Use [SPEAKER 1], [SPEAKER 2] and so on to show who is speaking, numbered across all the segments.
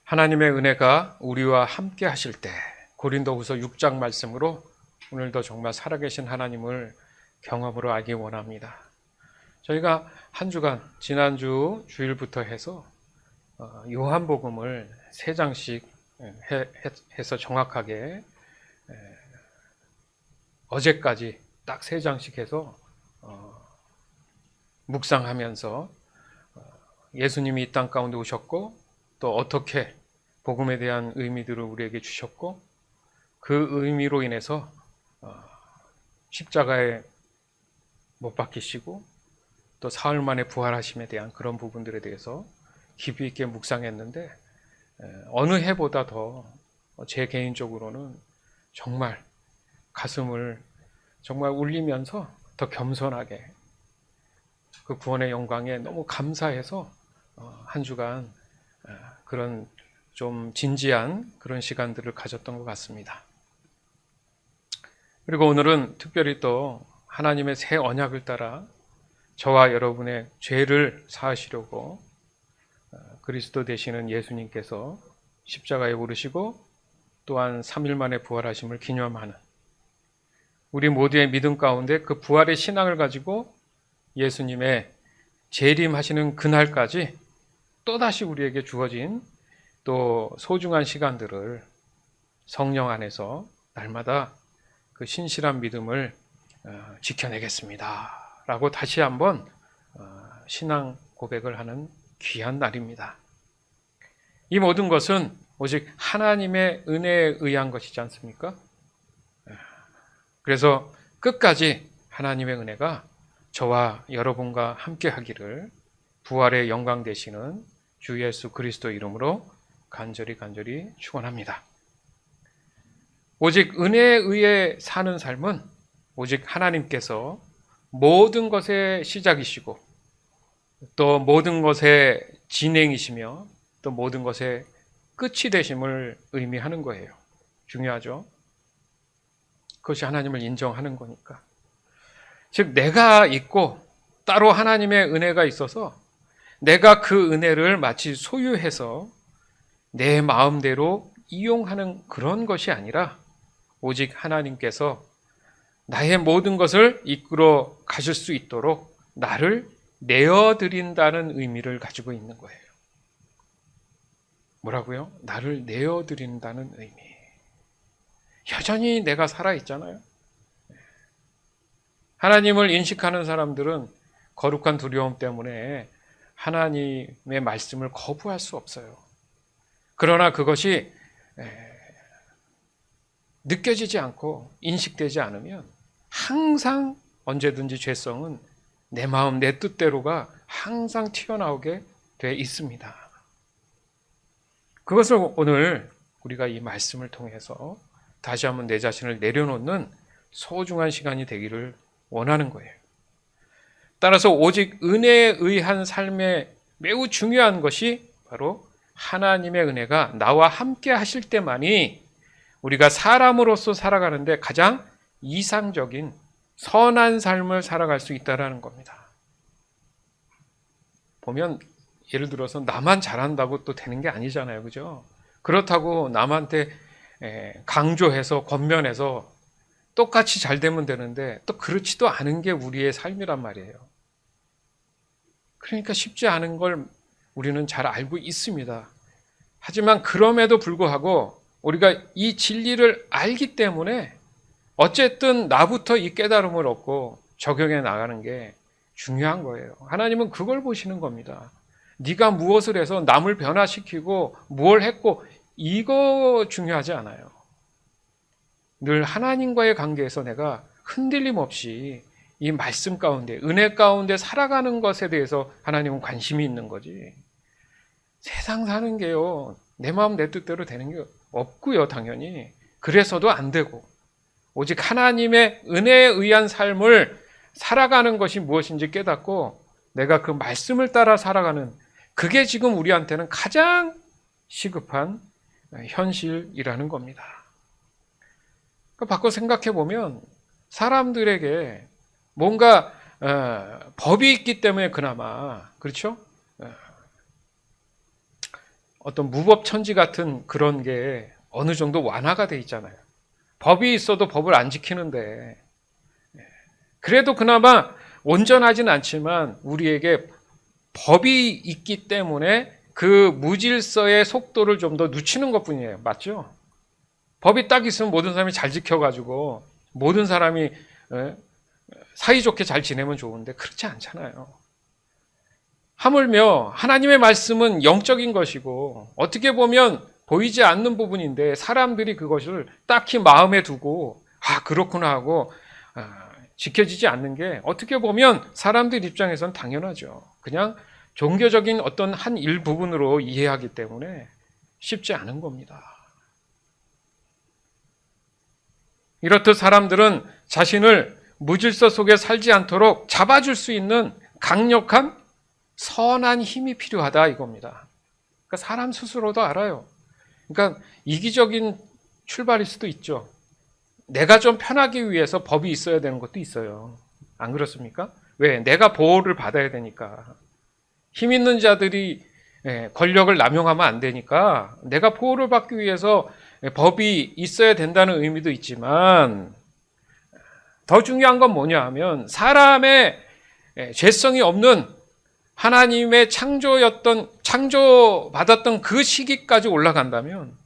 [SPEAKER 1] 하나님의 은혜가 우리와 함께 하실 때, 고린도후서 6장 말씀으로 오늘도 정말 살아계신 하나님을 경험으로 알기 원합니다. 저희가 한 주간, 지난주 주일부터 해서 요한복음을 3장씩 해서 정확하게 어제까지 딱 3장씩 해서 묵상하면서 예수님이 이 땅 가운데 오셨고 또 어떻게 복음에 대한 의미들을 우리에게 주셨고 그 의미로 인해서 십자가에 못 박히시고 또 사흘 만에 부활하심에 대한 그런 부분들에 대해서 깊이 있게 묵상했는데 어느 해보다 더 제 개인적으로는 정말 가슴을 정말 울리면서 더 겸손하게 그 구원의 영광에 너무 감사해서 한 주간 그런 좀 진지한 그런 시간들을 가졌던 것 같습니다. 그리고 오늘은 특별히 또 하나님의 새 언약을 따라 저와 여러분의 죄를 사하시려고 그리스도 되시는 예수님께서 십자가에 오르시고 또한 3일 만에 부활하심을 기념하는 우리 모두의 믿음 가운데 그 부활의 신앙을 가지고 예수님의 재림하시는 그날까지 또다시 우리에게 주어진 또 소중한 시간들을 성령 안에서 날마다 그 신실한 믿음을 지켜내겠습니다 라고 다시 한번 신앙 고백을 하는 귀한 날입니다. 이 모든 것은 오직 하나님의 은혜에 의한 것이지 않습니까? 그래서 끝까지 하나님의 은혜가 저와 여러분과 함께 하기를 부활의 영광 되시는 주 예수 그리스도 이름으로 간절히 축원합니다. 오직 은혜에 의해 사는 삶은 오직 하나님께서 모든 것의 시작이시고 또 모든 것의 진행이시며 또 모든 것의 끝이 되심을 의미하는 거예요. 중요하죠? 그것이 하나님을 인정하는 거니까. 즉 내가 있고 따로 하나님의 은혜가 있어서 내가 그 은혜를 마치 소유해서 내 마음대로 이용하는 그런 것이 아니라 오직 하나님께서 나의 모든 것을 이끌어 가실 수 있도록 나를 내어드린다는 의미를 가지고 있는 거예요. 뭐라고요? 나를 내어드린다는 의미. 여전히 내가 살아있잖아요. 하나님을 인식하는 사람들은 거룩한 두려움 때문에 하나님의 말씀을 거부할 수 없어요. 그러나 그것이 느껴지지 않고 인식되지 않으면 항상 언제든지 죄성은 내 마음 내 뜻대로가 항상 튀어나오게 돼 있습니다. 그것을 오늘 우리가 이 말씀을 통해서 다시 한번 내 자신을 내려놓는 소중한 시간이 되기를 원하는 거예요. 따라서 오직 은혜에 의한 삶에 매우 중요한 것이 바로 하나님의 은혜가 나와 함께 하실 때만이 우리가 사람으로서 살아가는데 가장 이상적인 선한 삶을 살아갈 수 있다는 겁니다. 보면 예를 들어서 나만 잘한다고 또 되는 게 아니잖아요. 그죠? 그렇다고 남한테 강조해서 권면해서 똑같이 잘 되면 되는데 또 그렇지도 않은 게 우리의 삶이란 말이에요. 그러니까 쉽지 않은 걸 우리는 잘 알고 있습니다. 하지만 그럼에도 불구하고 우리가 이 진리를 알기 때문에 어쨌든 나부터 이 깨달음을 얻고 적용해 나가는 게 중요한 거예요. 하나님은 그걸 보시는 겁니다. 네가 무엇을 해서 남을 변화시키고 뭘 했고 이거 중요하지 않아요. 늘 하나님과의 관계에서 내가 흔들림 없이 이 말씀 가운데 은혜 가운데 살아가는 것에 대해서 하나님은 관심이 있는 거지. 세상 사는 게요 내 마음 내 뜻대로 되는 게 없고요. 당연히 그래서도 안 되고 오직 하나님의 은혜에 의한 삶을 살아가는 것이 무엇인지 깨닫고 내가 그 말씀을 따라 살아가는 그게 지금 우리한테는 가장 시급한 현실이라는 겁니다. 바꿔 생각해 보면 사람들에게 뭔가 법이 있기 때문에 그나마 그렇죠? 어떤 무법천지 같은 그런 게 어느 정도 완화가 돼 있잖아요. 법이 있어도 법을 안 지키는데, 그래도 그나마 온전하진 않지만 우리에게 법이 있기 때문에 그 무질서의 속도를 좀 더 늦추는 것뿐이에요. 맞죠? 법이 딱 있으면 모든 사람이 잘 지켜가지고 모든 사람이 사이좋게 잘 지내면 좋은데 그렇지 않잖아요. 하물며 하나님의 말씀은 영적인 것이고 어떻게 보면 보이지 않는 부분인데 사람들이 그것을 딱히 마음에 두고 그렇구나 하고 지켜지지 않는 게 어떻게 보면 사람들 입장에선 당연하죠. 그냥 종교적인 어떤 한 일부분으로 이해하기 때문에 쉽지 않은 겁니다. 이렇듯 사람들은 자신을 무질서 속에 살지 않도록 잡아줄 수 있는 강력한 선한 힘이 필요하다 이겁니다. 그러니까 사람 스스로도 알아요. 그러니까 이기적인 출발일 수도 있죠. 내가 좀 편하기 위해서 법이 있어야 되는 것도 있어요. 안 그렇습니까? 왜? 내가 보호를 받아야 되니까. 힘 있는 자들이 권력을 남용하면 안 되니까 내가 보호를 받기 위해서 법이 있어야 된다는 의미도 있지만 더 중요한 건 뭐냐 하면 사람의 죄성이 없는 하나님의 창조받았던 그 시기까지 올라간다면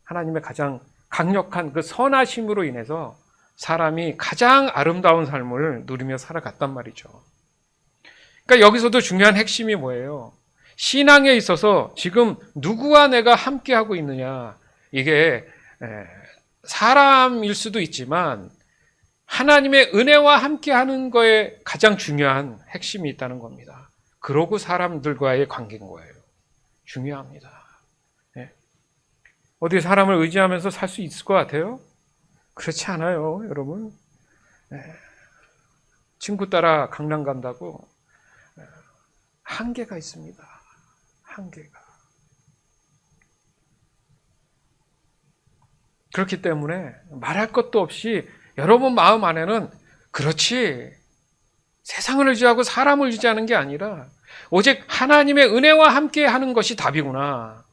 [SPEAKER 1] 하나님의 가장 강력한 그 선하심으로 인해서 사람이 가장 아름다운 삶을 누리며 살아갔단 말이죠. 그러니까 여기서도 중요한 핵심이 뭐예요? 신앙에 있어서 지금 누구와 내가 함께하고 있느냐. 이게 사람일 수도 있지만 하나님의 은혜와 함께하는 거에 가장 중요한 핵심이 있다는 겁니다. 그러고 사람들과의 관계인 거예요. 중요합니다. 어디 사람을 의지하면서 살 수 있을 것 같아요? 그렇지 않아요, 여러분. 친구 따라 강남 간다고 한계가 있습니다. 한계가. 그렇기 때문에 말할 것도 없이 여러분 마음 안에는 그렇지, 세상을 의지하고 사람을 의지하는 게 아니라 오직 하나님의 은혜와 함께 하는 것이 답이구나.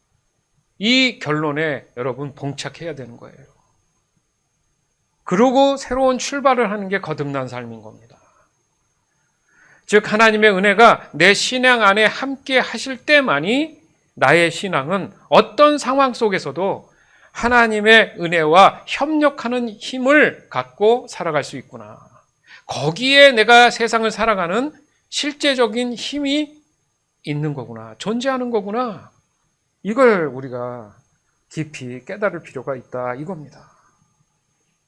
[SPEAKER 1] 이 결론에 여러분 봉착해야 되는 거예요. 그러고 새로운 출발을 하는 게 거듭난 삶인 겁니다. 즉 하나님의 은혜가 내 신앙 안에 함께 하실 때만이 나의 신앙은 어떤 상황 속에서도 하나님의 은혜와 협력하는 힘을 갖고 살아갈 수 있구나. 거기에 내가 세상을 살아가는 실제적인 힘이 있는 거구나. 존재하는 거구나. 이걸 우리가 깊이 깨달을 필요가 있다 이겁니다.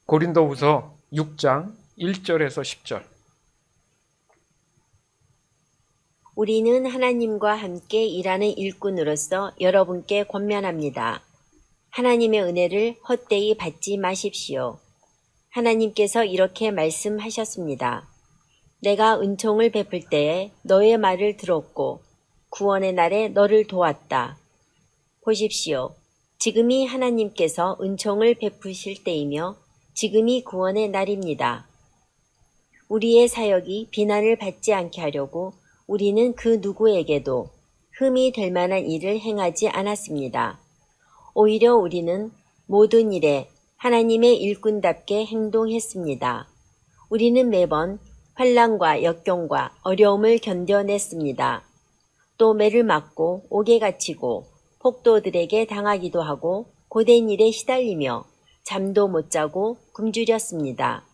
[SPEAKER 1] 고린도후서 6장 1절에서 10절.
[SPEAKER 2] 우리는 하나님과 함께 일하는 일꾼으로서 여러분께 권면합니다. 하나님의 은혜를 헛되이 받지 마십시오. 하나님께서 이렇게 말씀하셨습니다. 내가 은총을 베풀 때에 너의 말을 들었고 구원의 날에 너를 도왔다. 보십시오. 지금이 하나님께서 은총을 베푸실 때이며 지금이 구원의 날입니다. 우리의 사역이 비난을 받지 않게 하려고 우리는 그 누구에게도 흠이 될 만한 일을 행하지 않았습니다. 오히려 우리는 모든 일에 하나님의 일꾼답게 행동했습니다. 우리는 매번 환난과 역경과 어려움을 견뎌냈습니다. 또 매를 맞고 옥에 갇히고 폭도들에게 당하기도 하고 고된 일에 시달리며 잠도 못 자고 굶주렸습니다.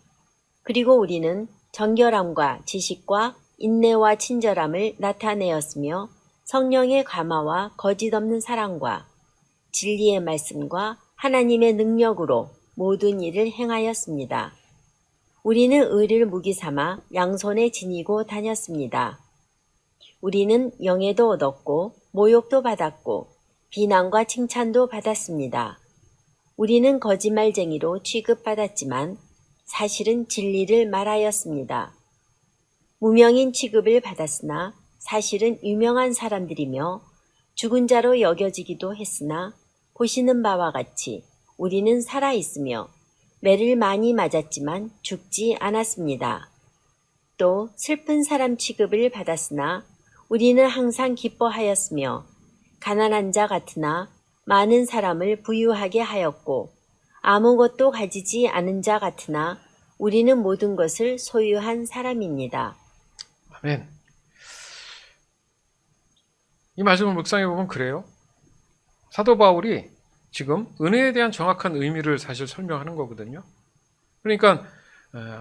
[SPEAKER 2] 그리고 우리는 정결함과 지식과 인내와 친절함을 나타내었으며 성령의 감화와 거짓 없는 사랑과 진리의 말씀과 하나님의 능력으로 모든 일을 행하였습니다. 우리는 의를 무기 삼아 양손에 지니고 다녔습니다. 우리는 영예도 얻었고 모욕도 받았고 비난과 칭찬도 받았습니다. 우리는 거짓말쟁이로 취급받았지만 사실은 진리를 말하였습니다. 무명인 취급을 받았으나 사실은 유명한 사람들이며 죽은 자로 여겨지기도 했으나 보시는 바와 같이 우리는 살아있으며 매를 많이 맞았지만 죽지 않았습니다. 또 슬픈 사람 취급을 받았으나 우리는 항상 기뻐하였으며 가난한 자 같으나 많은 사람을 부유하게 하였고 아무것도 가지지 않은 자 같으나 우리는 모든 것을 소유한 사람입니다.
[SPEAKER 1] 아멘. 이 말씀을 묵상해 보면 그래요. 사도 바울이 지금 은혜에 대한 정확한 의미를 사실 설명하는 거거든요. 그러니까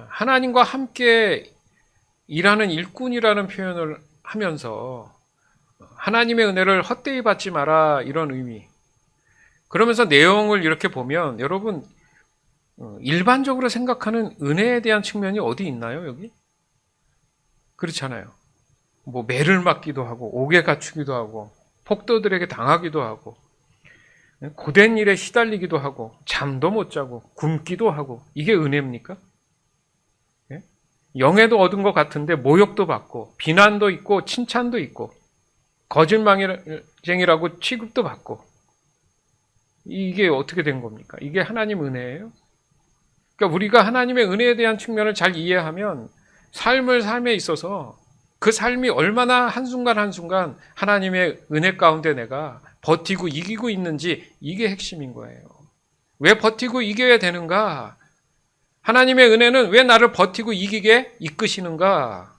[SPEAKER 1] 하나님과 함께 일하는 일꾼이라는 표현을 하면서 하나님의 은혜를 헛되이 받지 마라, 이런 의미. 그러면서 내용을 이렇게 보면 여러분 일반적으로 생각하는 은혜에 대한 측면이 어디 있나요, 여기? 그렇잖아요. 뭐 매를 맞기도 하고 옥에 갇히기도 하고 폭도들에게 당하기도 하고 고된 일에 시달리기도 하고 잠도 못 자고 굶기도 하고, 이게 은혜입니까? 예? 영에도 얻은 것 같은데 모욕도 받고 비난도 있고 칭찬도 있고 거짓말쟁이라고 취급도 받고, 이게 어떻게 된 겁니까? 이게 하나님 은혜예요? 그러니까 우리가 하나님의 은혜에 대한 측면을 잘 이해하면 삶에 있어서 그 삶이 얼마나 한순간 한순간 하나님의 은혜 가운데 내가 버티고 이기고 있는지, 이게 핵심인 거예요. 왜 버티고 이겨야 되는가? 하나님의 은혜는 왜 나를 버티고 이기게 이끄시는가?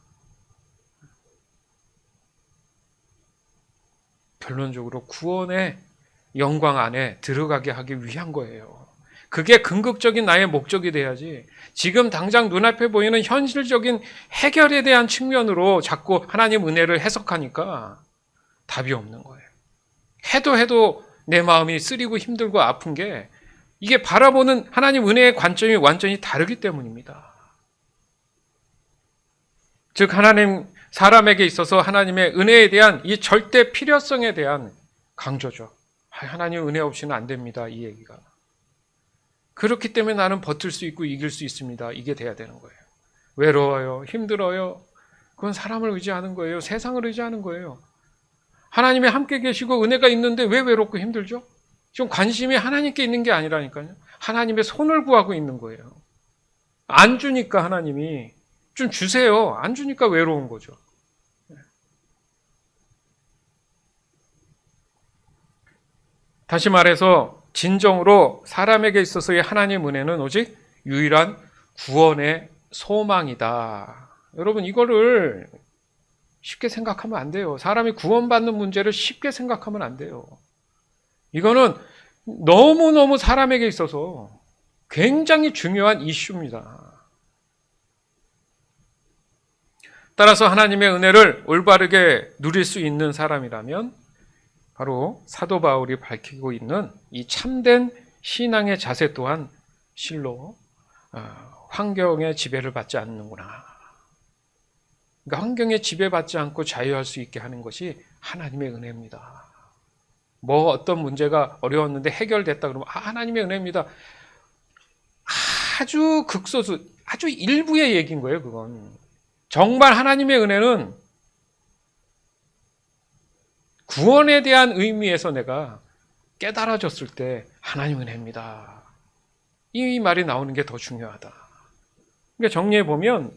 [SPEAKER 1] 결론적으로 구원의 영광 안에 들어가게 하기 위한 거예요. 그게 궁극적인 나의 목적이 돼야지, 지금 당장 눈앞에 보이는 현실적인 해결에 대한 측면으로 자꾸 하나님 은혜를 해석하니까 답이 없는 거예요. 해도 내 마음이 쓰리고 힘들고 아픈 게, 이게 바라보는 하나님 은혜의 관점이 완전히 다르기 때문입니다. 즉 하나님, 사람에게 있어서 하나님의 은혜에 대한 이 절대 필요성에 대한 강조죠. 하나님 은혜 없이는 안 됩니다, 이 얘기가. 그렇기 때문에 나는 버틸 수 있고 이길 수 있습니다, 이게 돼야 되는 거예요. 외로워요, 힘들어요, 그건 사람을 의지하는 거예요. 세상을 의지하는 거예요. 하나님이 함께 계시고 은혜가 있는데 왜 외롭고 힘들죠? 지금 관심이 하나님께 있는 게 아니라니까요. 하나님의 손을 구하고 있는 거예요. 안 주니까 하나님이 좀 주세요. 안 주니까 외로운 거죠. 다시 말해서 진정으로 사람에게 있어서의 하나님 은혜는 오직 유일한 구원의 소망이다. 여러분, 이거를 쉽게 생각하면 안 돼요. 사람이 구원받는 문제를 쉽게 생각하면 안 돼요. 이거는 너무너무 사람에게 있어서 굉장히 중요한 이슈입니다. 따라서 하나님의 은혜를 올바르게 누릴 수 있는 사람이라면 바로 사도 바울이 밝히고 있는 이 참된 신앙의 자세 또한 실로 환경의 지배를 받지 않는구나. 그러니까 환경에 지배받지 않고 자유할 수 있게 하는 것이 하나님의 은혜입니다. 뭐 어떤 문제가 어려웠는데 해결됐다 그러면 하나님의 은혜입니다. 아주 극소수, 아주 일부의 얘기인 거예요, 그건. 정말 하나님의 은혜는 구원에 대한 의미에서 내가 깨달아졌을 때 하나님 은혜입니다, 이 말이 나오는 게 더 중요하다. 그러니까 정리해 보면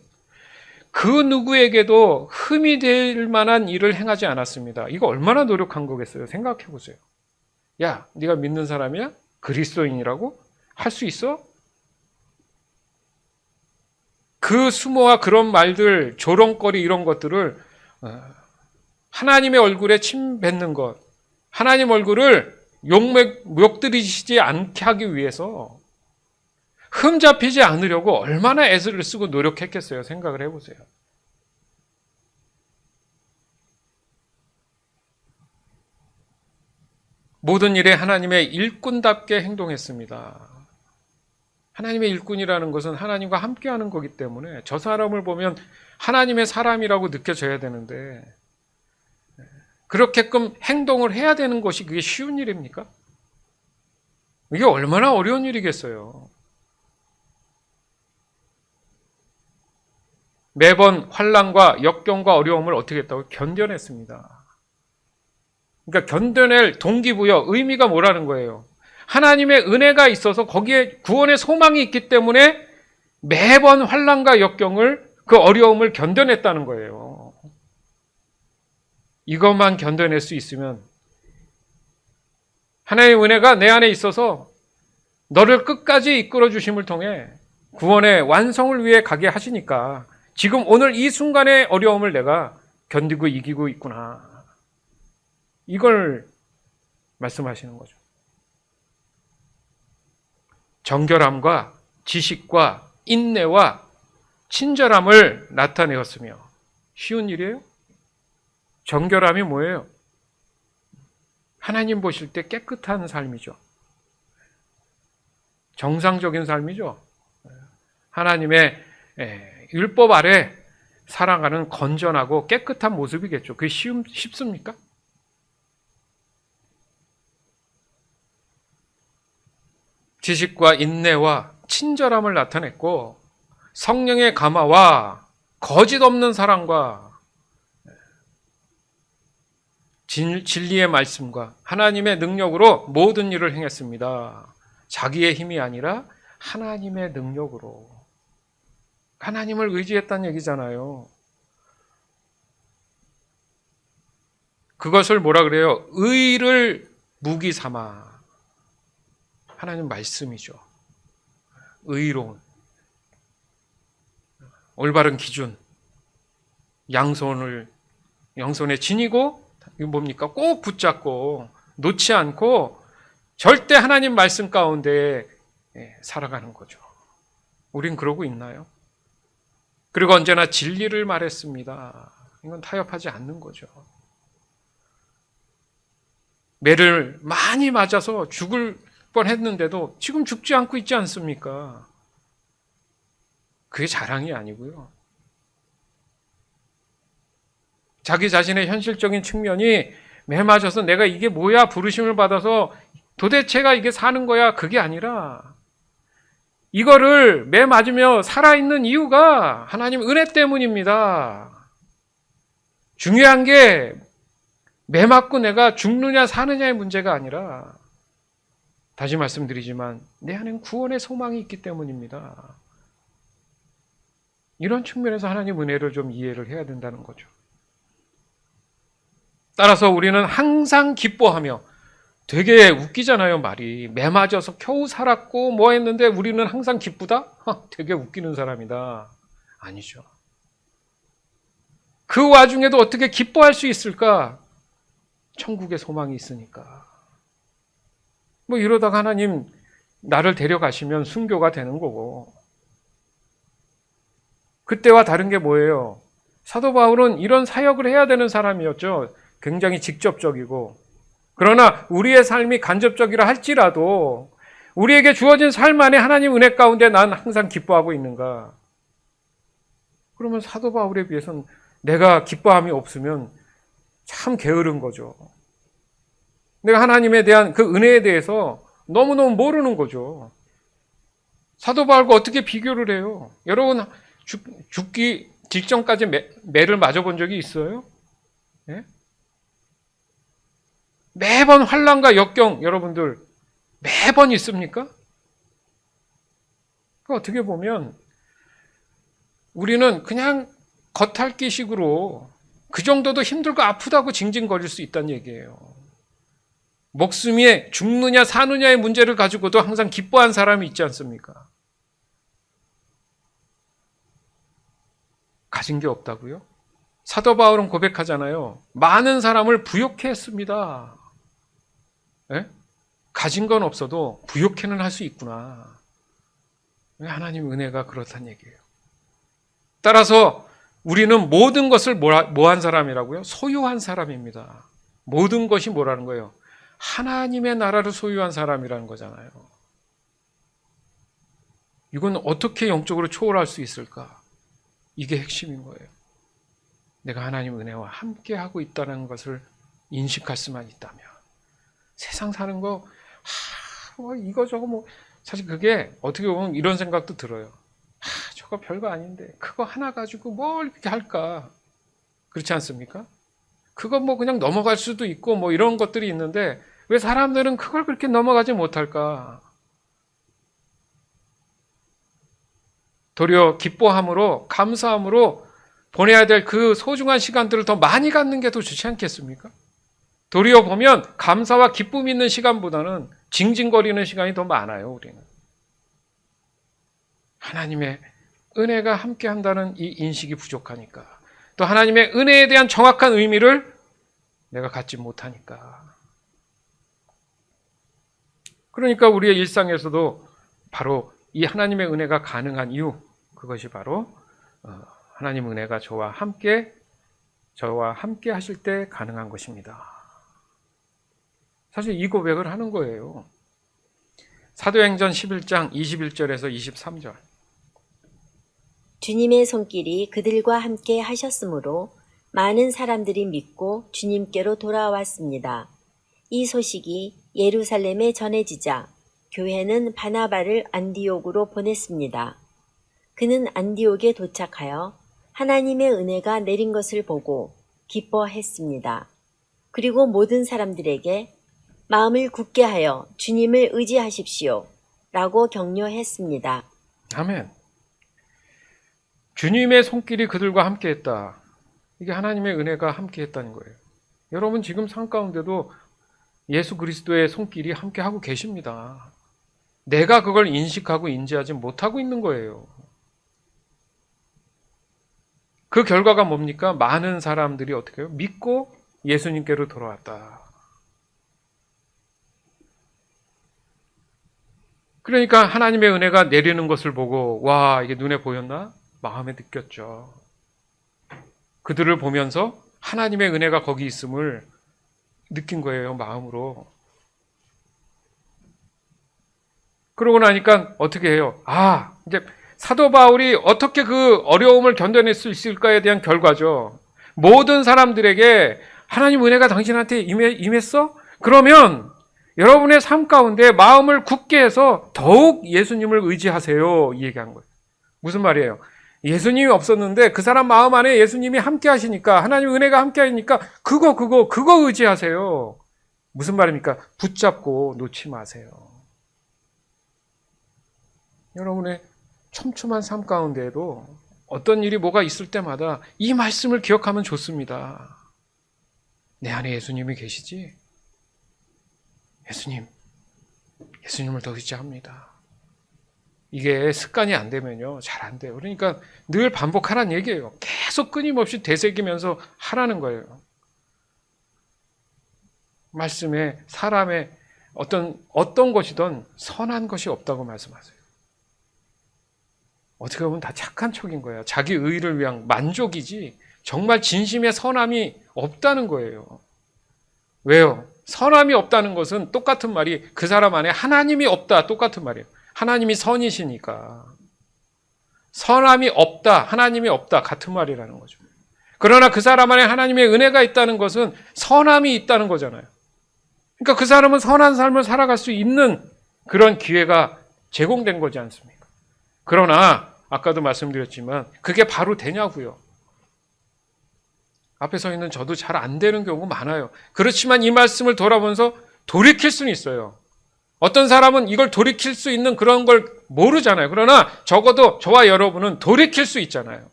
[SPEAKER 1] 그 누구에게도 흠이 될 만한 일을 행하지 않았습니다. 이거 얼마나 노력한 거겠어요? 생각해 보세요. 야, 네가 믿는 사람이야? 그리스도인이라고? 할 수 있어? 그 수모와 그런 말들, 조롱거리 이런 것들을 하나님의 얼굴에 침 뱉는 것, 하나님 얼굴을 욕들이시지 않게 하기 위해서 흠 잡히지 않으려고 얼마나 애를 쓰고 노력했겠어요? 생각을 해보세요. 모든 일에 하나님의 일꾼답게 행동했습니다. 하나님의 일꾼이라는 것은 하나님과 함께하는 거기 때문에 저 사람을 보면 하나님의 사람이라고 느껴져야 되는데, 그렇게끔 행동을 해야 되는 것이 그게 쉬운 일입니까? 이게 얼마나 어려운 일이겠어요. 매번 환난과 역경과 어려움을 어떻게 했다고? 견뎌냈습니다. 그러니까 견뎌낼 동기부여, 의미가 뭐라는 거예요? 하나님의 은혜가 있어서 거기에 구원의 소망이 있기 때문에 매번 환난과 역경을, 그 어려움을 견뎌냈다는 거예요. 이것만 견뎌낼 수 있으면 하나님의 은혜가 내 안에 있어서 너를 끝까지 이끌어 주심을 통해 구원의 완성을 위해 가게 하시니까 지금 오늘 이 순간의 어려움을 내가 견디고 이기고 있구나. 이걸 말씀하시는 거죠. 정결함과 지식과 인내와 친절함을 나타내었으며 쉬운 일이에요? 정결함이 뭐예요? 하나님 보실 때 깨끗한 삶이죠. 정상적인 삶이죠. 하나님의 율법 아래 살아가는 건전하고 깨끗한 모습이겠죠. 그게 쉽습니까? 지식과 인내와 친절함을 나타냈고 성령의 감화와 거짓 없는 사랑과 진리의 말씀과 하나님의 능력으로 모든 일을 행했습니다. 자기의 힘이 아니라 하나님의 능력으로. 하나님을 의지했다는 얘기잖아요. 그것을 뭐라 그래요? 의를 무기 삼아. 하나님 말씀이죠. 의로운, 올바른 기준, 양손에 지니고 이거 뭡니까? 꼭 붙잡고 놓지 않고 절대 하나님 말씀 가운데 살아가는 거죠. 우린 그러고 있나요? 그리고 언제나 진리를 말했습니다. 이건 타협하지 않는 거죠. 매를 많이 맞아서 죽을 뻔했는데도 지금 죽지 않고 있지 않습니까? 그게 자랑이 아니고요. 자기 자신의 현실적인 측면이 매 맞아서 내가 이게 뭐야 부르심을 받아서 도대체가 이게 사는 거야 그게 아니라 이거를 매 맞으며 살아있는 이유가 하나님 은혜 때문입니다. 중요한 게 매 맞고 내가 죽느냐 사느냐의 문제가 아니라 다시 말씀드리지만 내 안엔 구원의 소망이 있기 때문입니다. 이런 측면에서 하나님 은혜를 좀 이해를 해야 된다는 거죠. 따라서 우리는 항상 기뻐하며 되게 웃기잖아요, 말이. 매 맞아서 겨우 살았고 뭐 했는데 우리는 항상 기쁘다? 되게 웃기는 사람이다. 아니죠. 그 와중에도 어떻게 기뻐할 수 있을까? 천국의 소망이 있으니까. 뭐 이러다가 하나님 나를 데려가시면 순교가 되는 거고. 그때와 다른 게 뭐예요? 사도 바울은 이런 사역을 해야 되는 사람이었죠. 굉장히 직접적이고. 그러나 우리의 삶이 간접적이라 할지라도 우리에게 주어진 삶 안에 하나님 은혜 가운데 난 항상 기뻐하고 있는가? 그러면 사도 바울에 비해서는 내가 기뻐함이 없으면 참 게으른 거죠. 내가 하나님에 대한 그 은혜에 대해서 너무너무 모르는 거죠. 사도 바울과 어떻게 비교를 해요? 여러분 죽기 직전까지 매를 맞아본 적이 있어요? 네? 매번 환난과 역경 여러분들 매번 있습니까? 어떻게 보면 우리는 그냥 겉핥기식으로 그 정도도 힘들고 아프다고 징징거릴 수 있다는 얘기예요. 목숨이 죽느냐 사느냐의 문제를 가지고도 항상 기뻐한 사람이 있지 않습니까? 가진 게 없다고요? 사도 바울은 고백하잖아요. 많은 사람을 부욕해 했습니다. 네? 가진 건 없어도 부욕해는 할 수 있구나. 하나님 은혜가 그렇다는 얘기예요. 따라서 우리는 모든 것을 뭐한 사람이라고요? 소유한 사람입니다. 모든 것이 뭐라는 거예요? 하나님의 나라를 소유한 사람이라는 거잖아요. 이건 어떻게 영적으로 초월할 수 있을까? 이게 핵심인 거예요. 내가 하나님 은혜와 함께 하고 있다는 것을 인식할 수만 있다면 세상 사는 거 이거 저거 뭐 사실 그게 어떻게 보면 이런 생각도 들어요. 저거 별거 아닌데 그거 하나 가지고 뭘 이렇게 할까? 그렇지 않습니까? 그거 뭐 그냥 넘어갈 수도 있고 뭐 이런 것들이 있는데 왜 사람들은 그걸 그렇게 넘어가지 못할까? 도리어 기뻐함으로 감사함으로 보내야 될 그 소중한 시간들을 더 많이 갖는 게 더 좋지 않겠습니까? 도리어 보면 감사와 기쁨이 있는 시간보다는 징징거리는 시간이 더 많아요, 우리는. 하나님의 은혜가 함께 한다는 이 인식이 부족하니까. 또 하나님의 은혜에 대한 정확한 의미를 내가 갖지 못하니까. 그러니까 우리의 일상에서도 바로 이 하나님의 은혜가 가능한 이유, 그것이 바로 하나님 은혜가 저와 함께 하실 때 가능한 것입니다. 사실 이 고백을 하는 거예요. 사도행전 11장 21절에서 23절.
[SPEAKER 2] 주님의 손길이 그들과 함께 하셨으므로 많은 사람들이 믿고 주님께로 돌아왔습니다. 이 소식이 예루살렘에 전해지자 교회는 바나바를 안디옥으로 보냈습니다. 그는 안디옥에 도착하여 하나님의 은혜가 내린 것을 보고 기뻐했습니다. 그리고 모든 사람들에게 마음을 굳게 하여 주님을 의지하십시오 라고 격려했습니다.
[SPEAKER 1] 아멘. 주님의 손길이 그들과 함께했다. 이게 하나님의 은혜가 함께했다는 거예요. 여러분 지금 삶 가운데도 예수 그리스도의 손길이 함께하고 계십니다. 내가 그걸 인식하고 인지하지 못하고 있는 거예요. 그 결과가 뭡니까? 많은 사람들이 어떻게 해요? 믿고 예수님께로 돌아왔다. 그러니까 하나님의 은혜가 내리는 것을 보고 와, 이게 눈에 보였나? 마음에 느꼈죠. 그들을 보면서 하나님의 은혜가 거기 있음을 느낀 거예요, 마음으로. 그러고 나니까 어떻게 해요? 이제 사도 바울이 어떻게 그 어려움을 견뎌낼 수 있을까에 대한 결과죠. 모든 사람들에게 하나님 은혜가 당신한테 임했어? 그러면 여러분의 삶 가운데 마음을 굳게 해서 더욱 예수님을 의지하세요. 이 얘기한 거예요. 무슨 말이에요? 예수님이 없었는데 그 사람 마음 안에 예수님이 함께 하시니까, 하나님 은혜가 함께 하니까 그거 의지하세요. 무슨 말입니까? 붙잡고 놓지 마세요. 여러분의 촘촘한 삶 가운데에도 어떤 일이 뭐가 있을 때마다 이 말씀을 기억하면 좋습니다. 내 안에 예수님이 계시지? 예수님을 더 의지합니다. 이게 습관이 안 되면요, 잘 안 돼요. 그러니까 늘 반복하라는 얘기예요. 계속 끊임없이 되새기면서 하라는 거예요. 말씀에 사람의 어떤 것이든 선한 것이 없다고 말씀하세요. 어떻게 보면 다 착한 척인 거예요. 자기 의를 위한 만족이지 정말 진심의 선함이 없다는 거예요. 왜요? 선함이 없다는 것은 똑같은 말이 그 사람 안에 하나님이 없다, 똑같은 말이에요. 하나님이 선이시니까. 선함이 없다, 하나님이 없다, 같은 말이라는 거죠. 그러나 그 사람 안에 하나님의 은혜가 있다는 것은 선함이 있다는 거잖아요. 그러니까 그 사람은 선한 삶을 살아갈 수 있는 그런 기회가 제공된 거지 않습니까? 그러나 아까도 말씀드렸지만 그게 바로 되냐고요. 앞에 서 있는 저도 잘 안 되는 경우 많아요. 그렇지만 이 말씀을 돌아보면서 돌이킬 수는 있어요. 어떤 사람은 이걸 돌이킬 수 있는 그런 걸 모르잖아요. 그러나 적어도 저와 여러분은 돌이킬 수 있잖아요.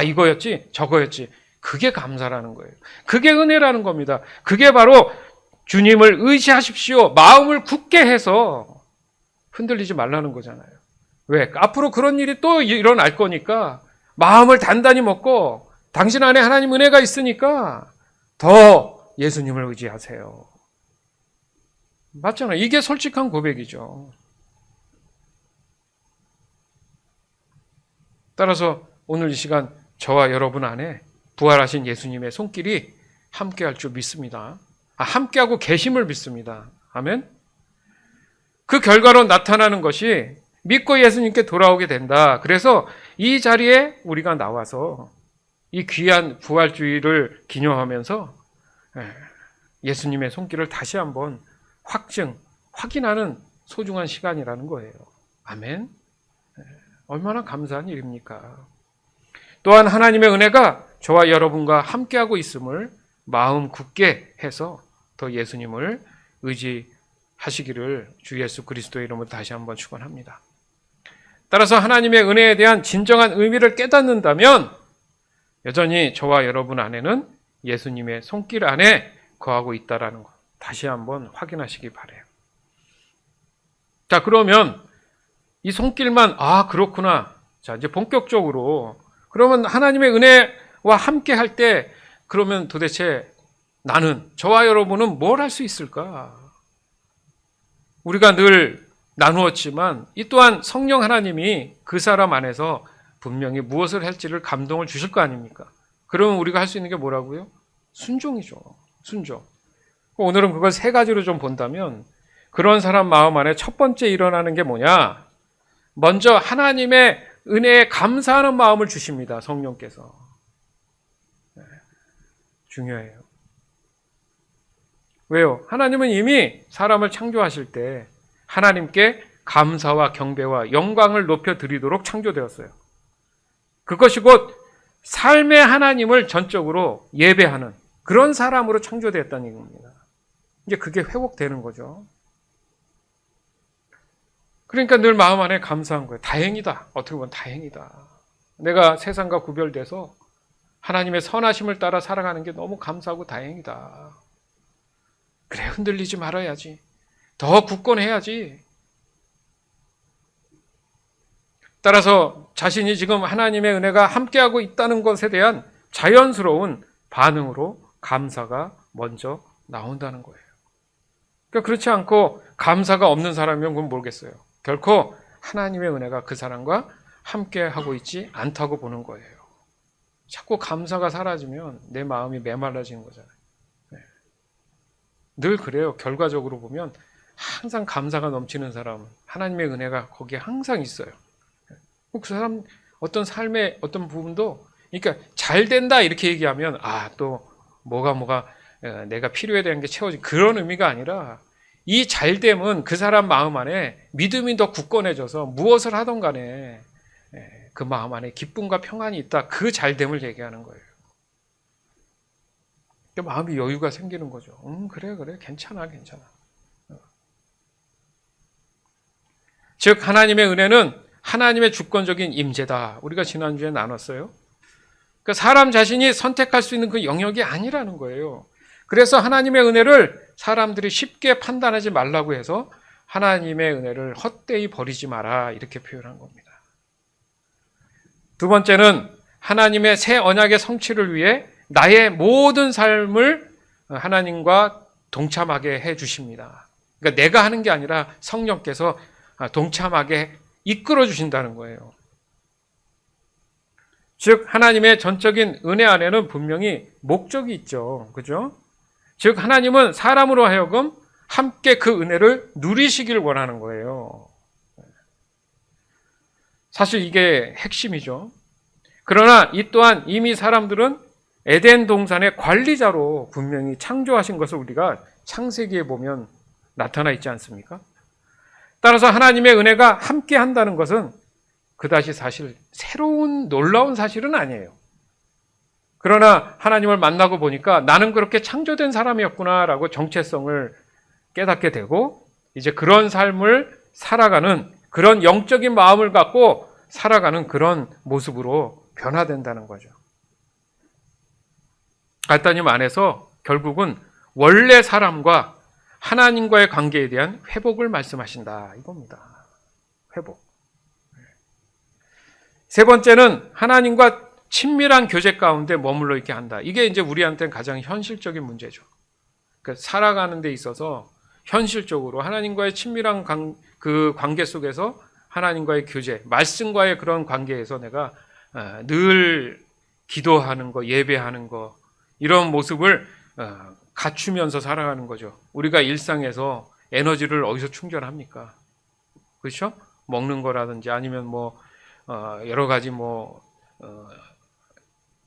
[SPEAKER 1] 이거였지, 저거였지. 그게 감사라는 거예요. 그게 은혜라는 겁니다. 그게 바로 주님을 의지하십시오. 마음을 굳게 해서 흔들리지 말라는 거잖아요. 왜? 앞으로 그런 일이 또 일어날 거니까 마음을 단단히 먹고 당신 안에 하나님 은혜가 있으니까 더 예수님을 의지하세요. 맞잖아요. 이게 솔직한 고백이죠. 따라서 오늘 이 시간 저와 여러분 안에 부활하신 예수님의 손길이 함께할 줄 믿습니다. 함께하고 계심을 믿습니다. 아멘. 그 결과로 나타나는 것이 믿고 예수님께 돌아오게 된다. 그래서 이 자리에 우리가 나와서 이 귀한 부활주의를 기념하면서 예수님의 손길을 다시 한번 확인하는 소중한 시간이라는 거예요. 아멘. 얼마나 감사한 일입니까? 또한 하나님의 은혜가 저와 여러분과 함께하고 있음을 마음 굳게 해서 더 예수님을 의지하시기를 주 예수 그리스도의 이름으로 다시 한번 축원합니다. 따라서 하나님의 은혜에 대한 진정한 의미를 깨닫는다면 여전히 저와 여러분 안에는 예수님의 손길 안에 거하고 있다라는 거 다시 한번 확인하시기 바래요. 자, 그러면 이 손길만 그렇구나. 자, 이제 본격적으로 그러면 하나님의 은혜와 함께 할 때 그러면 도대체 나는 저와 여러분은 뭘 할 수 있을까? 우리가 늘 나누었지만 이 또한 성령 하나님이 그 사람 안에서 분명히 무엇을 할지를 감동을 주실 거 아닙니까? 그러면 우리가 할 수 있는 게 뭐라고요? 순종이죠. 순종. 오늘은 그걸 세 가지로 좀 본다면 그런 사람 마음 안에 첫 번째 일어나는 게 뭐냐? 먼저 하나님의 은혜에 감사하는 마음을 주십니다. 성령께서. 네, 중요해요. 왜요? 하나님은 이미 사람을 창조하실 때 하나님께 감사와 경배와 영광을 높여드리도록 창조되었어요. 그것이 곧 삶의 하나님을 전적으로 예배하는 그런 사람으로 창조되었다는 얘기입니다. 이제 그게 회복되는 거죠. 그러니까 늘 마음 안에 감사한 거예요. 다행이다. 어떻게 보면 다행이다. 내가 세상과 구별돼서 하나님의 선하심을 따라 살아가는 게 너무 감사하고 다행이다. 그래, 흔들리지 말아야지. 더 굳건해야지. 따라서 자신이 지금 하나님의 은혜가 함께하고 있다는 것에 대한 자연스러운 반응으로 감사가 먼저 나온다는 거예요. 그러니까 그렇지 않고 감사가 없는 사람이면 그건 모르겠어요. 결코 하나님의 은혜가 그 사람과 함께하고 있지 않다고 보는 거예요. 자꾸 감사가 사라지면 내 마음이 메말라지는 거잖아요. 네. 늘 그래요. 결과적으로 보면 항상 감사가 넘치는 사람은 하나님의 은혜가 거기에 항상 있어요. 그 사람 어떤 삶의 어떤 부분도 그러니까 잘 된다 이렇게 얘기하면 또 뭐가 내가 필요에 대한 게 채워진 그런 의미가 아니라 이 잘됨은 그 사람 마음 안에 믿음이 더 굳건해져서 무엇을 하던 간에 그 마음 안에 기쁨과 평안이 있다. 그 잘됨을 얘기하는 거예요. 마음이 여유가 생기는 거죠. 그래 괜찮아. 즉 하나님의 은혜는 하나님의 주권적인 임재다. 우리가 지난주에 나눴어요. 그러니까 사람 자신이 선택할 수 있는 그 영역이 아니라는 거예요. 그래서 하나님의 은혜를 사람들이 쉽게 판단하지 말라고 해서 하나님의 은혜를 헛되이 버리지 마라 이렇게 표현한 겁니다. 두 번째는 하나님의 새 언약의 성취를 위해 나의 모든 삶을 하나님과 동참하게 해 주십니다. 그러니까 내가 하는 게 아니라 성령께서 동참하게 이끌어 주신다는 거예요. 즉 하나님의 전적인 은혜 안에는 분명히 목적이 있죠. 그죠? 즉 하나님은 사람으로 하여금 함께 그 은혜를 누리시길 원하는 거예요. 사실 이게 핵심이죠. 그러나 이 또한 이미 사람들은 에덴 동산의 관리자로 분명히 창조하신 것을 우리가 창세기에 보면 나타나 있지 않습니까? 따라서 하나님의 은혜가 함께 한다는 것은 그다지 사실 새로운 놀라운 사실은 아니에요. 그러나 하나님을 만나고 보니까 나는 그렇게 창조된 사람이었구나라고 정체성을 깨닫게 되고 이제 그런 삶을 살아가는 그런 영적인 마음을 갖고 살아가는 그런 모습으로 변화된다는 거죠. 갈다님 안에서 결국은 원래 사람과 하나님과의 관계에 대한 회복을 말씀하신다 이겁니다. 회복. 세 번째는 하나님과 친밀한 교제 가운데 머물러 있게 한다. 이게 이제 우리한테는 가장 현실적인 문제죠. 그러니까 살아가는 데 있어서 현실적으로 하나님과의 친밀한 그 관계 속에서 하나님과의 교제, 말씀과의 그런 관계에서 내가 늘 기도하는 거, 예배하는 거 이런 모습을 갖추면서 살아가는 거죠. 우리가 일상에서 에너지를 어디서 충전합니까? 그렇죠? 먹는 거라든지 아니면 여러 가지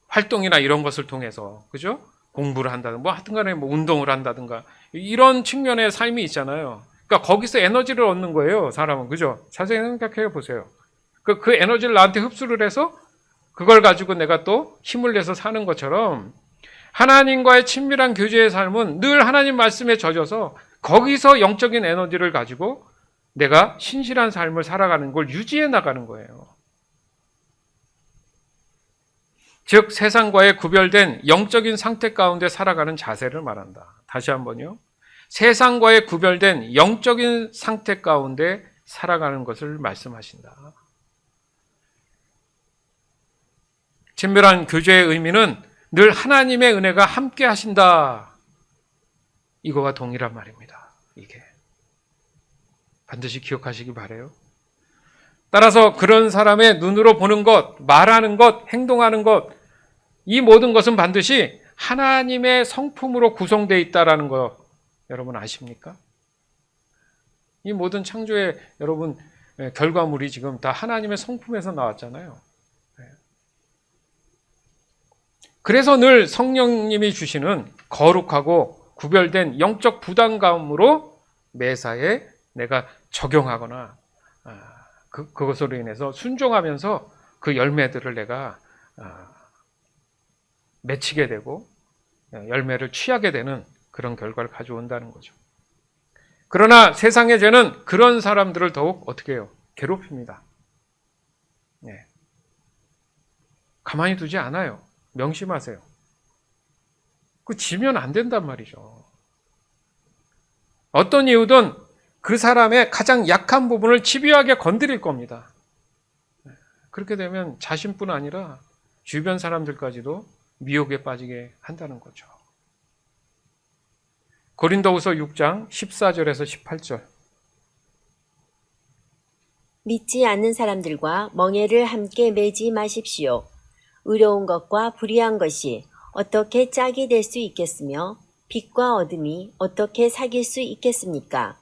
[SPEAKER 1] 활동이나 이런 것을 통해서 그죠? 공부를 한다든가 하여튼 간에 운동을 한다든가 이런 측면의 삶이 있잖아요. 그러니까 거기서 에너지를 얻는 거예요, 사람은. 그죠? 자세히 생각해 보세요. 그 에너지를 나한테 흡수를 해서 그걸 가지고 내가 또 힘을 내서 사는 것처럼 하나님과의 친밀한 교제의 삶은 늘 하나님 말씀에 젖어서 거기서 영적인 에너지를 가지고 내가 신실한 삶을 살아가는 걸 유지해 나가는 거예요. 즉 세상과의 구별된 영적인 상태 가운데 살아가는 자세를 말한다. 다시 한번요. 세상과의 구별된 영적인 상태 가운데 살아가는 것을 말씀하신다. 친밀한 교제의 의미는 늘 하나님의 은혜가 함께 하신다. 이거와 동일한 말입니다. 이게 반드시 기억하시기 바라요. 따라서 그런 사람의 눈으로 보는 것, 말하는 것, 행동하는 것, 이 모든 것은 반드시 하나님의 성품으로 구성되어 있다는 거 여러분 아십니까? 이 모든 창조의 여러분 결과물이 지금 다 하나님의 성품에서 나왔잖아요. 그래서 늘 성령님이 주시는 거룩하고 구별된 영적 부담감으로 매사에 내가 적용하거나 그것으로 인해서 순종하면서 그 열매들을 내가 맺히게 되고 열매를 취하게 되는 그런 결과를 가져온다는 거죠. 그러나 세상의 죄는 그런 사람들을 더욱 어떻게 해요? 괴롭힙니다. 네. 가만히 두지 않아요. 명심하세요. 그 지면 안 된단 말이죠. 어떤 이유든 그 사람의 가장 약한 부분을 집요하게 건드릴 겁니다. 그렇게 되면 자신뿐 아니라 주변 사람들까지도 미혹에 빠지게 한다는 거죠. 고린도후서 6장 14절에서 18절.
[SPEAKER 2] 믿지 않는 사람들과 멍에를 함께 매지 마십시오. 의로운 것과 불의한 것이 어떻게 짝이 될 수 있겠으며 빛과 어둠이 어떻게 사귈 수 있겠습니까?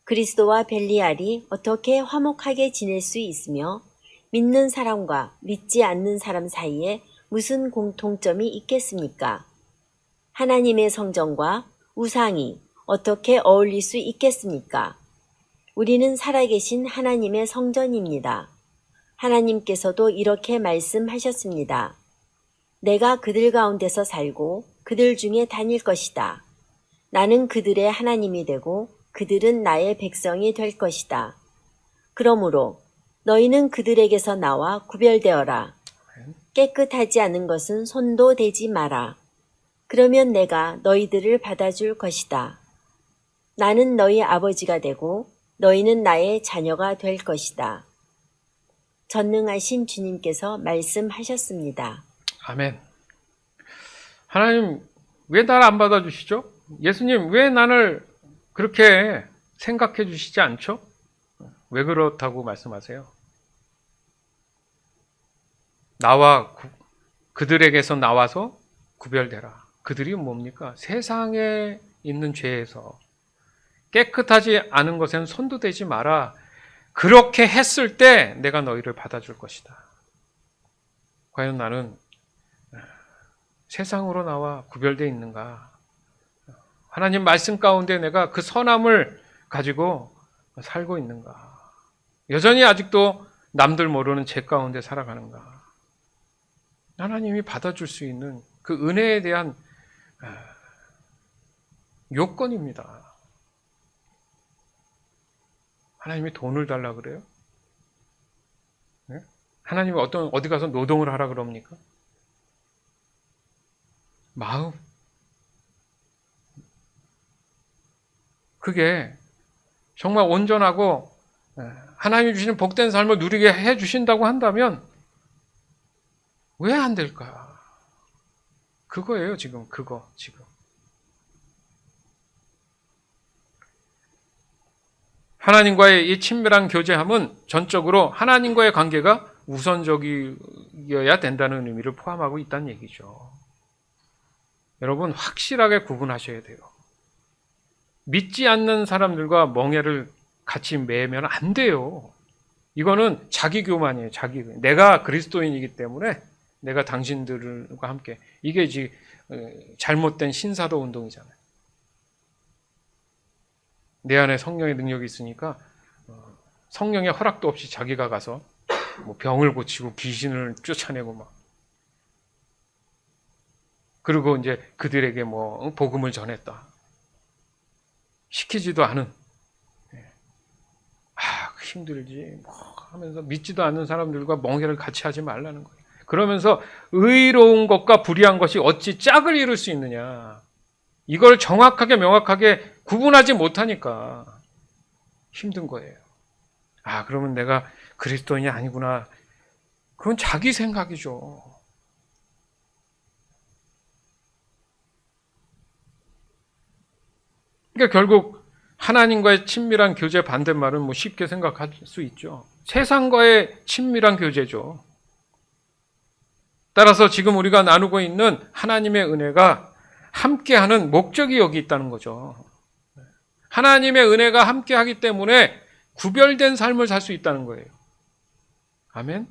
[SPEAKER 2] 그리스도와 벨리알이 어떻게 화목하게 지낼 수 있으며 믿는 사람과 믿지 않는 사람 사이에 무슨 공통점이 있겠습니까? 하나님의 성전과 우상이 어떻게 어울릴 수 있겠습니까? 우리는 살아계신 하나님의 성전입니다. 하나님께서도 이렇게 말씀하셨습니다. 내가 그들 가운데서 살고 그들 중에 다닐 것이다. 나는 그들의 하나님이 되고 그들은 나의 백성이 될 것이다. 그러므로 너희는 그들에게서 나와 구별되어라. 깨끗하지 않은 것은 손도 대지 마라. 그러면 내가 너희들을 받아줄 것이다. 나는 너희 아버지가 되고 너희는 나의 자녀가 될 것이다. 전능하신 주님께서 말씀하셨습니다.
[SPEAKER 1] 아멘. 하나님 왜 나를 안 받아주시죠? 예수님 왜 나를 그렇게 생각해 주시지 않죠? 왜 그렇다고 말씀하세요? 그들에게서 나와서 구별되라. 그들이 뭡니까? 세상에 있는 죄에서 깨끗하지 않은 것에는 손도 대지 마라. 그렇게 했을 때 내가 너희를 받아줄 것이다. 과연 나는 세상으로 나와 구별되어 있는가? 하나님 말씀 가운데 내가 그 선함을 가지고 살고 있는가? 여전히 아직도 남들 모르는 죄 가운데 살아가는가? 하나님이 받아줄 수 있는 그 은혜에 대한 요건입니다. 하나님이 돈을 달라 그래요? 네? 하나님이 어디 가서 노동을 하라 그럽니까? 마음. 그게 정말 온전하고 하나님이 주시는 복된 삶을 누리게 해 주신다고 한다면 왜 안 될까? 그거예요, 지금. 하나님과의 이 친밀한 교제함은 전적으로 하나님과의 관계가 우선적이어야 된다는 의미를 포함하고 있다는 얘기죠. 여러분 확실하게 구분하셔야 돼요. 믿지 않는 사람들과 멍에를 같이 매면 안 돼요. 이거는 자기교만이에요. 자기교. 내가 그리스도인이기 때문에 내가 당신들과 함께. 이게 지금 잘못된 신사도 운동이잖아요. 내 안에 성령의 능력이 있으니까 성령의 허락도 없이 자기가 가서 뭐 병을 고치고 귀신을 쫓아내고 막 그리고 이제 그들에게 뭐 복음을 전했다. 시키지도 않은 힘들지 뭐 하면서 믿지도 않는 사람들과 멍해를 같이 하지 말라는 거예요. 그러면서 의로운 것과 불의한 것이 어찌 짝을 이룰 수 있느냐. 이걸 정확하게 명확하게 구분하지 못하니까 힘든 거예요. 아, 그러면 내가 그리스도인이 아니구나. 그건 자기 생각이죠. 그러니까 결국 하나님과의 친밀한 교제 반대말은 뭐 쉽게 생각할 수 있죠. 세상과의 친밀한 교제죠. 따라서 지금 우리가 나누고 있는 하나님의 은혜가 함께하는 목적이 여기 있다는 거죠. 하나님의 은혜가 함께하기 때문에 구별된 삶을 살 수 있다는 거예요. 아멘.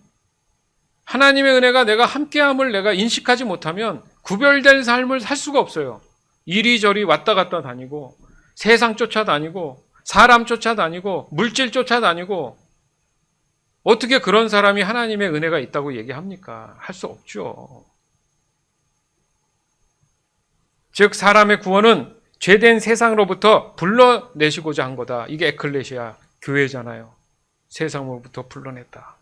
[SPEAKER 1] 하나님의 은혜가 내가 함께함을 내가 인식하지 못하면 구별된 삶을 살 수가 없어요. 이리저리 왔다 갔다 다니고 세상 쫓아다니고 사람 쫓아다니고 물질 쫓아다니고 어떻게 그런 사람이 하나님의 은혜가 있다고 얘기합니까? 할 수 없죠. 즉 사람의 구원은 죄된 세상으로부터 불러내시고자 한 거다. 이게 에클레시아 교회잖아요. 세상으로부터 불러냈다.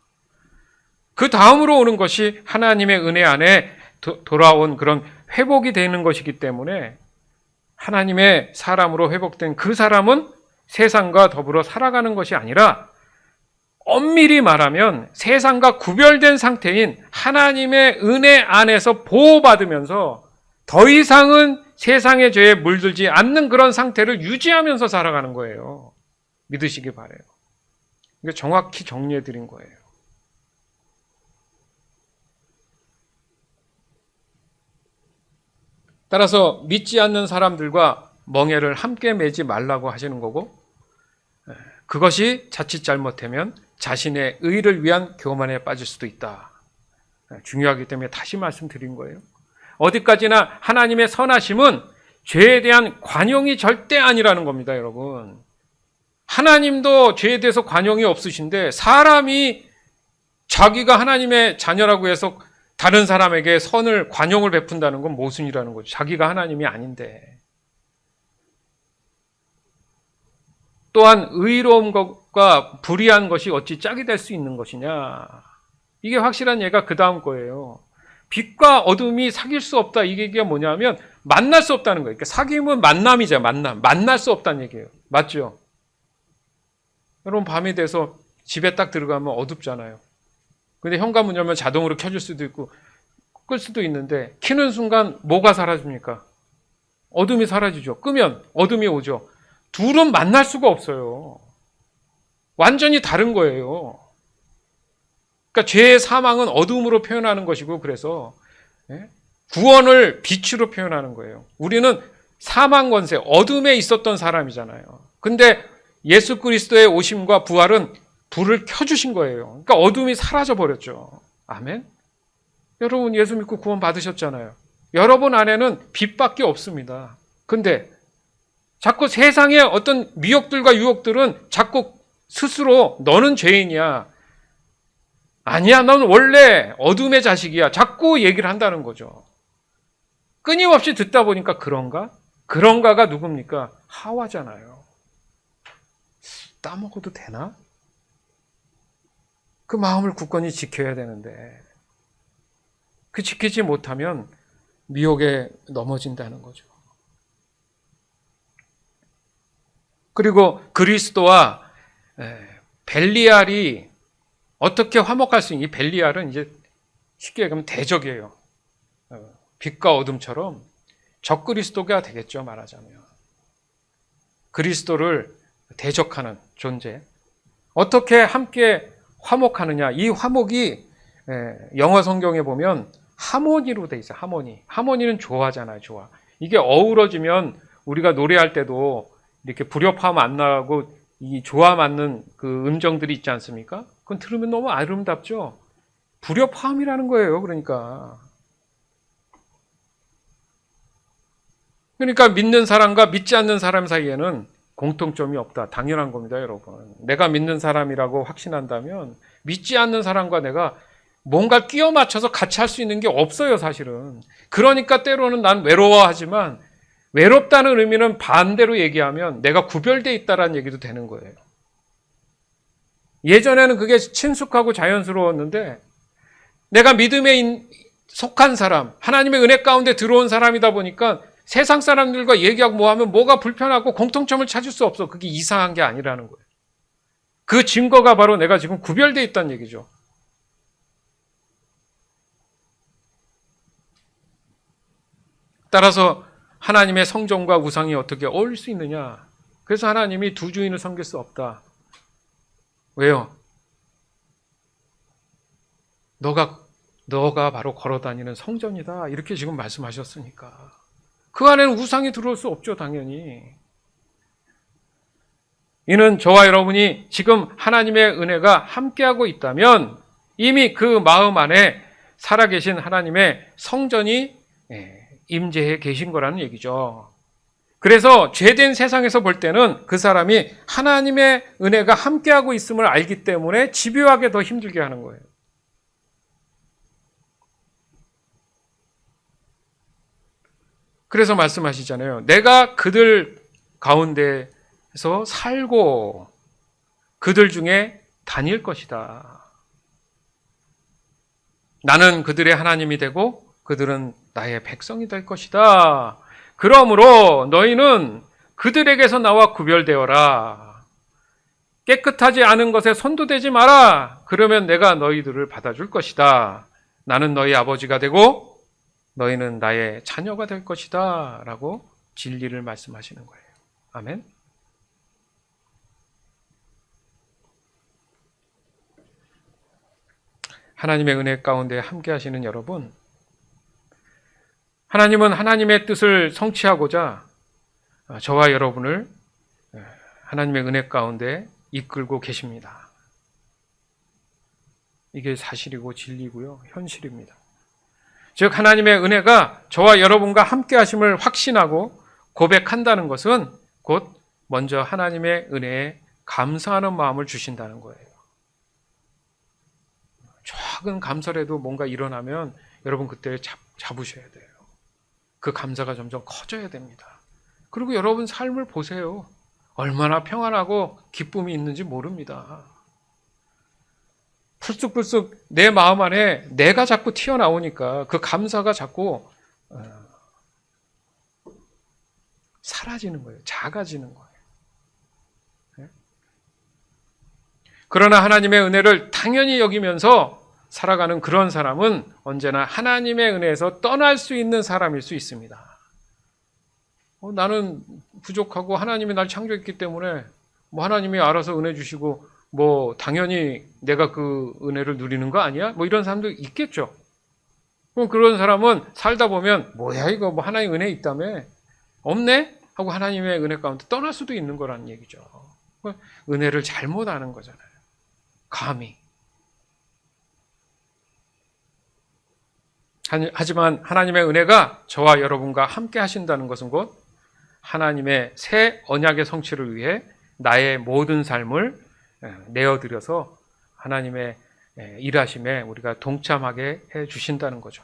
[SPEAKER 1] 그 다음으로 오는 것이 하나님의 은혜 안에 돌아온 그런 회복이 되는 것이기 때문에 하나님의 사람으로 회복된 그 사람은 세상과 더불어 살아가는 것이 아니라 엄밀히 말하면 세상과 구별된 상태인 하나님의 은혜 안에서 보호받으면서 더 이상은 세상의 죄에 물들지 않는 그런 상태를 유지하면서 살아가는 거예요. 믿으시기 바라요. 이거 정확히 정리해 드린 거예요. 따라서 믿지 않는 사람들과 멍에를 함께 매지 말라고 하시는 거고, 그것이 자칫 잘못하면 자신의 의를 위한 교만에 빠질 수도 있다. 중요하기 때문에 다시 말씀드린 거예요. 어디까지나 하나님의 선하심은 죄에 대한 관용이 절대 아니라는 겁니다, 여러분. 하나님도 죄에 대해서 관용이 없으신데 사람이 자기가 하나님의 자녀라고 해서 다른 사람에게 선을 관용을 베푼다는 건 모순이라는 거죠. 자기가 하나님이 아닌데. 또한 의로운 것과 불의한 것이 어찌 짝이 될 수 있는 것이냐. 이게 확실한 예가 그 다음 거예요. 빛과 어둠이 사귈 수 없다. 이 얘기가 뭐냐면 만날 수 없다는 거예요. 그러니까 사귐은 만남이죠. 만날 수 없다는 얘기예요. 맞죠? 여러분 밤이 돼서 집에 딱 들어가면 어둡잖아요. 근데 현관문 열면 자동으로 켜질 수도 있고 끌 수도 있는데 켜는 순간 뭐가 사라집니까? 어둠이 사라지죠. 끄면 어둠이 오죠. 둘은 만날 수가 없어요. 완전히 다른 거예요. 그러니까 죄의 사망은 어둠으로 표현하는 것이고 그래서 구원을 빛으로 표현하는 거예요. 우리는 사망 권세, 어둠에 있었던 사람이잖아요. 근데 예수 그리스도의 오심과 부활은 불을 켜주신 거예요. 그러니까 어둠이 사라져 버렸죠. 아멘. 여러분 예수 믿고 구원 받으셨잖아요. 여러분 안에는 빛밖에 없습니다. 근데 자꾸 세상의 어떤 미혹들과 유혹들은 자꾸 스스로 너는 죄인이야. 아니야, 넌 원래 어둠의 자식이야. 자꾸 얘기를 한다는 거죠. 끊임없이 듣다 보니까 그런가? 그런가가 누굽니까? 하와잖아요. 따먹어도 되나? 그 마음을 굳건히 지켜야 되는데 그 지키지 못하면 미혹에 넘어진다는 거죠. 그리고 그리스도와 벨리알이 어떻게 화목할 수 있는 이 벨리알은 이제 쉽게 얘기하면 대적이에요. 빛과 어둠처럼 적그리스도가 되겠죠, 말하자면. 그리스도를 대적하는 존재. 어떻게 함께 화목하느냐. 이 화목이 영어 성경에 보면 하모니로 돼 있어요. 하모니. 하모니는 조화잖아요. 조화. 이게 어우러지면 우리가 노래할 때도 이렇게 불협화음 안 나고 이 조화 맞는 그 음정들이 있지 않습니까? 그건 들으면 너무 아름답죠. 불협화음이라는 거예요. 그러니까 믿는 사람과 믿지 않는 사람 사이에는 공통점이 없다. 당연한 겁니다, 여러분. 내가 믿는 사람이라고 확신한다면 믿지 않는 사람과 내가 뭔가 끼워 맞춰서 같이 할 수 있는 게 없어요, 사실은. 그러니까 때로는 난 외로워하지만 외롭다는 의미는 반대로 얘기하면 내가 구별되어 있다라는 얘기도 되는 거예요. 예전에는 그게 친숙하고 자연스러웠는데 내가 믿음에 속한 사람, 하나님의 은혜 가운데 들어온 사람이다 보니까 세상 사람들과 얘기하고 뭐 하면 뭐가 불편하고 공통점을 찾을 수 없어. 그게 이상한 게 아니라는 거예요. 그 증거가 바로 내가 지금 구별되어 있다는 얘기죠. 따라서 하나님의 성전과 우상이 어떻게 어울릴 수 있느냐? 그래서 하나님이 두 주인을 섬길 수 없다. 왜요? 너가 바로 걸어다니는 성전이다. 이렇게 지금 말씀하셨으니까. 그 안에는 우상이 들어올 수 없죠, 당연히. 이는 저와 여러분이 지금 하나님의 은혜가 함께하고 있다면 이미 그 마음 안에 살아계신 하나님의 성전이 임재해 계신 거라는 얘기죠. 그래서 죄된 세상에서 볼 때는 그 사람이 하나님의 은혜가 함께하고 있음을 알기 때문에 집요하게 더 힘들게 하는 거예요. 그래서 말씀하시잖아요. 내가 그들 가운데서 살고 그들 중에 다닐 것이다. 나는 그들의 하나님이 되고 그들은 나의 백성이 될 것이다. 그러므로 너희는 그들에게서 나와 구별되어라. 깨끗하지 않은 것에 손도 대지 마라. 그러면 내가 너희들을 받아줄 것이다. 나는 너희 아버지가 되고 너희는 나의 자녀가 될 것이다. 라고 진리를 말씀하시는 거예요. 아멘. 하나님의 은혜 가운데 함께 하시는 여러분, 하나님은 하나님의 뜻을 성취하고자 저와 여러분을 하나님의 은혜 가운데 이끌고 계십니다. 이게 사실이고 진리고요, 현실입니다. 즉 하나님의 은혜가 저와 여러분과 함께 하심을 확신하고 고백한다는 것은 곧 먼저 하나님의 은혜에 감사하는 마음을 주신다는 거예요. 작은 감사라도 뭔가 일어나면 여러분 그때 잡으셔야 돼요. 그 감사가 점점 커져야 됩니다. 그리고 여러분 삶을 보세요. 얼마나 평안하고 기쁨이 있는지 모릅니다. 풀쑥풀쑥 내 마음 안에 내가 자꾸 튀어나오니까 그 감사가 자꾸 사라지는 거예요. 작아지는 거예요. 그러나 하나님의 은혜를 당연히 여기면서 살아가는 그런 사람은 언제나 하나님의 은혜에서 떠날 수 있는 사람일 수 있습니다. 나는 부족하고 하나님이 날 창조했기 때문에 뭐 하나님이 알아서 은혜 주시고 뭐 당연히 내가 그 은혜를 누리는 거 아니야? 뭐 이런 사람도 있겠죠. 그럼 그런 사람은 살다 보면 뭐야 이거 뭐 하나님 은혜 있다며? 없네? 하고 하나님의 은혜 가운데 떠날 수도 있는 거라는 얘기죠. 은혜를 잘못 아는 거잖아요. 감히. 하지만 하나님의 은혜가 저와 여러분과 함께 하신다는 것은 곧 하나님의 새 언약의 성취를 위해 나의 모든 삶을 내어드려서 하나님의 일하심에 우리가 동참하게 해 주신다는 거죠.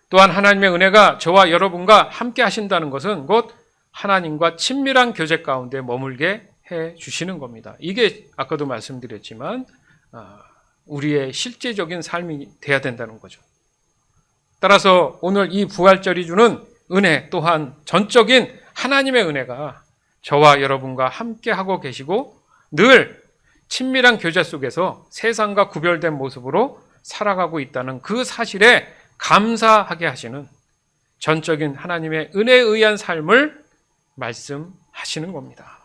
[SPEAKER 1] 또한 하나님의 은혜가 저와 여러분과 함께 하신다는 것은 곧 하나님과 친밀한 교제 가운데 머물게 해 주시는 겁니다. 이게 아까도 말씀드렸지만 우리의 실제적인 삶이 돼야 된다는 거죠. 따라서 오늘 이 부활절이 주는 은혜 또한 전적인 하나님의 은혜가 저와 여러분과 함께 하고 계시고 늘 친밀한 교제 속에서 세상과 구별된 모습으로 살아가고 있다는 그 사실에 감사하게 하시는 전적인 하나님의 은혜에 의한 삶을 말씀하시는 겁니다.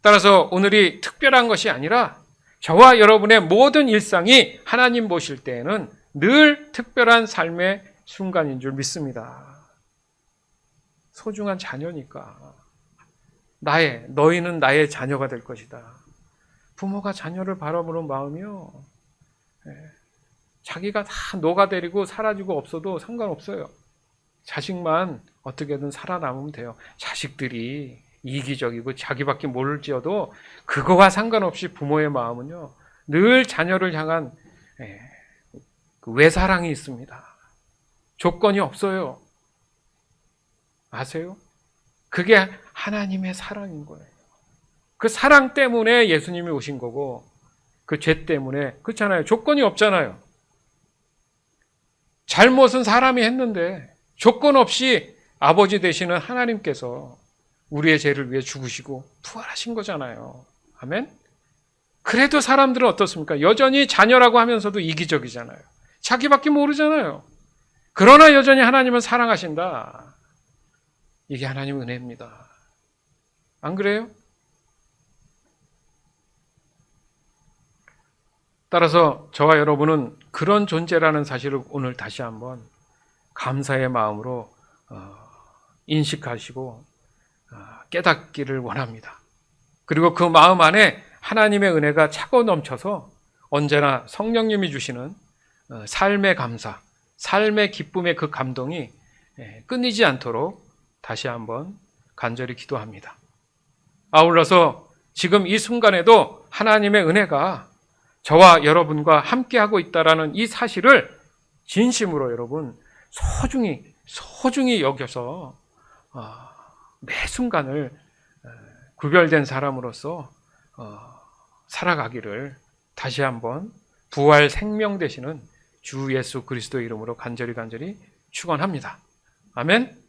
[SPEAKER 1] 따라서 오늘이 특별한 것이 아니라 저와 여러분의 모든 일상이 하나님 보실 때에는 늘 특별한 삶의 순간인 줄 믿습니다. 소중한 자녀니까. 너희는 나의 자녀가 될 것이다. 부모가 자녀를 바라보는 마음이요. 자기가 다 녹아내리고 사라지고 없어도 상관없어요. 자식만 어떻게든 살아남으면 돼요. 자식들이 이기적이고 자기밖에 모를지어도 그거와 상관없이 부모의 마음은요. 늘 자녀를 향한 그 외사랑이 있습니다. 조건이 없어요. 아세요? 그게 하나님의 사랑인 거예요. 그 사랑 때문에 예수님이 오신 거고 그 죄 때문에 그렇잖아요. 조건이 없잖아요. 잘못은 사람이 했는데 조건 없이 아버지 되시는 하나님께서 우리의 죄를 위해 죽으시고 부활하신 거잖아요. 아멘? 그래도 사람들은 어떻습니까? 여전히 자녀라고 하면서도 이기적이잖아요. 자기밖에 모르잖아요. 그러나 여전히 하나님은 사랑하신다. 이게 하나님의 은혜입니다. 안 그래요? 따라서 저와 여러분은 그런 존재라는 사실을 오늘 다시 한번 감사의 마음으로 인식하시고 깨닫기를 원합니다. 그리고 그 마음 안에 하나님의 은혜가 차고 넘쳐서 언제나 성령님이 주시는 삶의 감사, 삶의 기쁨의 그 감동이 끊이지 않도록 다시 한번 간절히 기도합니다. 아울러서 지금 이 순간에도 하나님의 은혜가 저와 여러분과 함께하고 있다는 이 사실을 진심으로 여러분 소중히 여겨서 매 순간을 구별된 사람으로서 살아가기를 다시 한번 부활 생명 되시는 주 예수 그리스도의 이름으로 간절히 축원합니다. 아멘.